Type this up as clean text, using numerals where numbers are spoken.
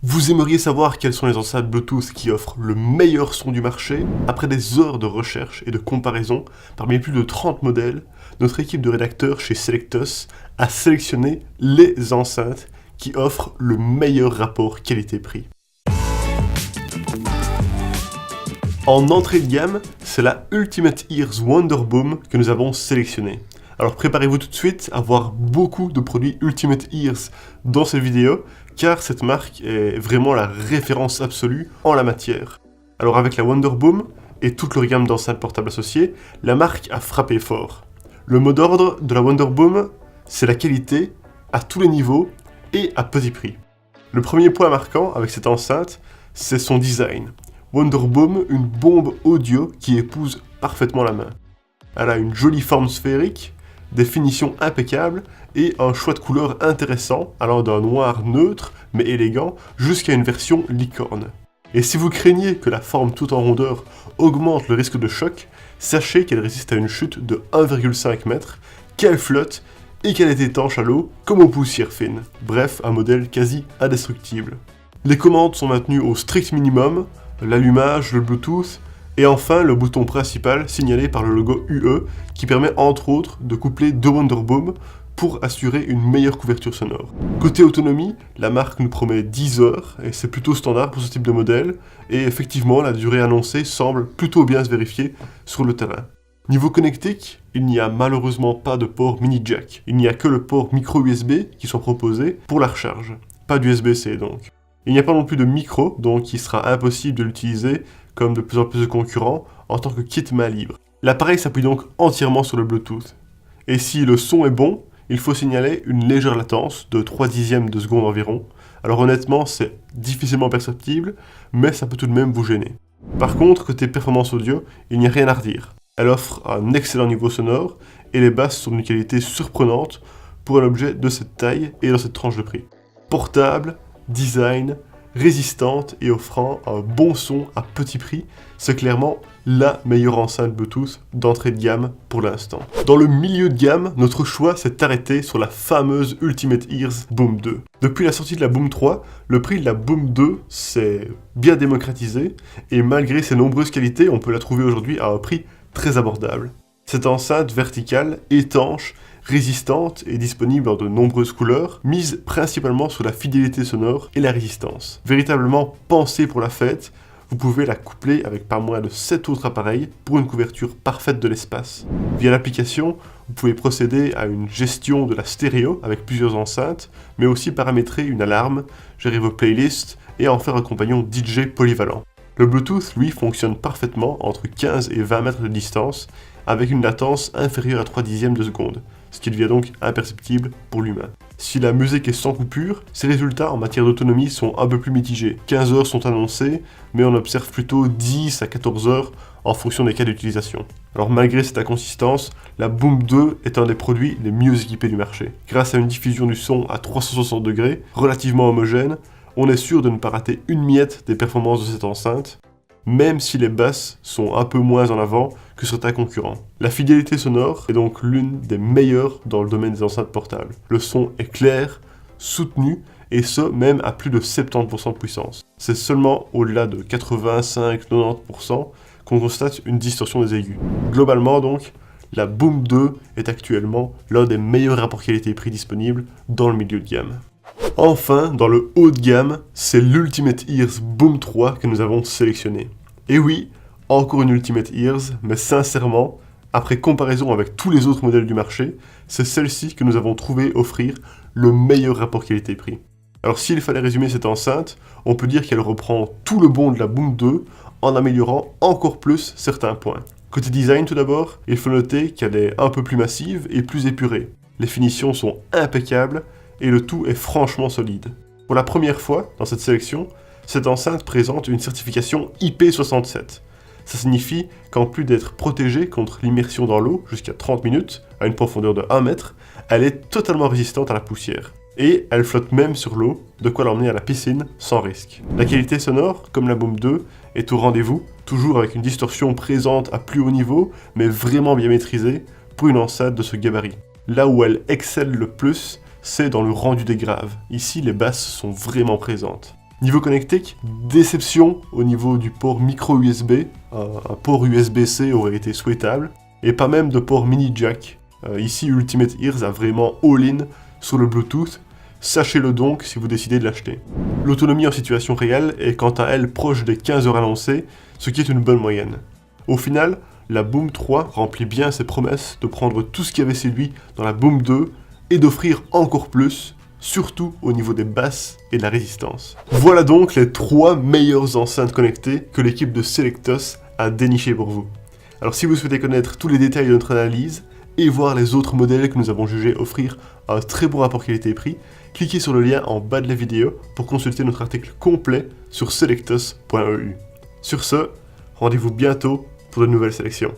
Vous aimeriez savoir quelles sont les enceintes Bluetooth qui offrent le meilleur son du marché? Après des heures de recherche et de comparaison, parmi plus de 30 modèles, notre équipe de rédacteurs chez Selectos a sélectionné les enceintes qui offrent le meilleur rapport qualité-prix. En entrée de gamme, c'est la Ultimate Ears Wonderboom que nous avons sélectionnée. Alors préparez-vous tout de suite à voir beaucoup de produits Ultimate Ears dans cette vidéo, car cette marque est vraiment la référence absolue en la matière. Alors avec la Wonderboom et toute leur gamme d'enceintes portables associées, la marque a frappé fort. Le mot d'ordre de la Wonderboom, c'est la qualité à tous les niveaux et à petit prix. Le premier point marquant avec cette enceinte, c'est son design. Wonderboom, une bombe audio qui épouse parfaitement la main. Elle a une jolie forme sphérique, des finitions impeccables et un choix de couleurs intéressant, allant d'un noir neutre mais élégant jusqu'à une version licorne. Et si vous craignez que la forme tout en rondeur augmente le risque de choc, sachez qu'elle résiste à une chute de 1,5 m, qu'elle flotte et qu'elle est étanche à l'eau comme aux poussières fines. Bref, un modèle quasi indestructible. Les commandes sont maintenues au strict minimum, l'allumage, le Bluetooth, et enfin le bouton principal signalé par le logo UE qui permet entre autres de coupler deux Wonderboom pour assurer une meilleure couverture sonore. Côté autonomie, la marque nous promet 10 heures et c'est plutôt standard pour ce type de modèle et effectivement la durée annoncée semble plutôt bien se vérifier sur le terrain. Niveau connectique, il n'y a malheureusement pas de port mini jack, il n'y a que le port micro USB qui sont proposés pour la recharge, pas d'USB-C donc. Il n'y a pas non plus de micro, donc il sera impossible de l'utiliser comme de plus en plus de concurrents, en tant que kit main libre. L'appareil s'appuie donc entièrement sur le Bluetooth. Et si le son est bon, il faut signaler une légère latence de 3/10 de seconde environ. Alors honnêtement, c'est difficilement perceptible, mais ça peut tout de même vous gêner. Par contre, côté performance audio, il n'y a rien à redire. Elle offre un excellent niveau sonore, et les basses sont d'une qualité surprenante pour un objet de cette taille et dans cette tranche de prix. Portable, design, résistante et offrant un bon son à petit prix, c'est clairement la meilleure enceinte Bluetooth d'entrée de gamme pour l'instant. Dans le milieu de gamme, notre choix s'est arrêté sur la fameuse Ultimate Ears Boom 2. Depuis la sortie de la Boom 3, le prix de la Boom 2 s'est bien démocratisé et malgré ses nombreuses qualités, on peut la trouver aujourd'hui à un prix très abordable. Cette enceinte verticale, étanche, résistante et disponible dans de nombreuses couleurs, mise principalement sur la fidélité sonore et la résistance. Véritablement pensée pour la fête, vous pouvez la coupler avec pas moins de 7 autres appareils pour une couverture parfaite de l'espace. Via l'application, vous pouvez procéder à une gestion de la stéréo avec plusieurs enceintes, mais aussi paramétrer une alarme, gérer vos playlists et en faire un compagnon DJ polyvalent. Le Bluetooth, lui, fonctionne parfaitement entre 15 et 20 mètres de distance, avec une latence inférieure à 3/10 de seconde, ce qui devient donc imperceptible pour l'humain. Si la musique est sans coupure, ses résultats en matière d'autonomie sont un peu plus mitigés. 15 heures sont annoncées, mais on observe plutôt 10 à 14 heures en fonction des cas d'utilisation. Alors malgré cette inconsistance, la Boom 2 est un des produits les mieux équipés du marché. Grâce à une diffusion du son à 360 degrés, relativement homogène, on est sûr de ne pas rater une miette des performances de cette enceinte, même si les basses sont un peu moins en avant que certains concurrents. La fidélité sonore est donc l'une des meilleures dans le domaine des enceintes portables. Le son est clair, soutenu, et ce, même à plus de 70% de puissance. C'est seulement au-delà de 85-90% qu'on constate une distorsion des aigus. Globalement donc, la Boom 2 est actuellement l'un des meilleurs rapports qualité-prix disponibles dans le milieu de gamme. Enfin, dans le haut de gamme, c'est l'Ultimate Ears Boom 3 que nous avons sélectionné. Et oui, encore une Ultimate Ears, mais sincèrement, après comparaison avec tous les autres modèles du marché, c'est celle-ci que nous avons trouvé offrir le meilleur rapport qualité-prix. Alors s'il fallait résumer cette enceinte, on peut dire qu'elle reprend tout le bon de la Boom 2 en améliorant encore plus certains points. Côté design tout d'abord, il faut noter qu'elle est un peu plus massive et plus épurée. Les finitions sont impeccables, et le tout est franchement solide. Pour la première fois dans cette sélection, cette enceinte présente une certification IP67. Ça signifie qu'en plus d'être protégée contre l'immersion dans l'eau jusqu'à 30 minutes, à une profondeur de 1 mètre, elle est totalement résistante à la poussière. Et elle flotte même sur l'eau, de quoi l'emmener à la piscine sans risque. La qualité sonore, comme la Boom 2, est au rendez-vous, toujours avec une distorsion présente à plus haut niveau, mais vraiment bien maîtrisée pour une enceinte de ce gabarit. Là où elle excelle le plus, c'est dans le rendu des graves. Ici, les basses sont vraiment présentes. Niveau connectique, déception au niveau du port micro USB, un port USB-C aurait été souhaitable, et pas même de port mini jack. Ici, Ultimate Ears a vraiment all-in sur le Bluetooth, sachez-le donc si vous décidez de l'acheter. L'autonomie en situation réelle est quant à elle proche des 15 heures annoncées, ce qui est une bonne moyenne. Au final, la Boom 3 remplit bien ses promesses de prendre tout ce qui avait séduit dans la Boom 2 et d'offrir encore plus, surtout au niveau des basses et de la résistance. Voilà donc les 3 meilleures enceintes connectées que l'équipe de Selectos a dénichées pour vous. Alors si vous souhaitez connaître tous les détails de notre analyse et voir les autres modèles que nous avons jugés offrir un très bon rapport qualité-prix, cliquez sur le lien en bas de la vidéo pour consulter notre article complet sur selectos.eu. Sur ce, rendez-vous bientôt pour de nouvelles sélections.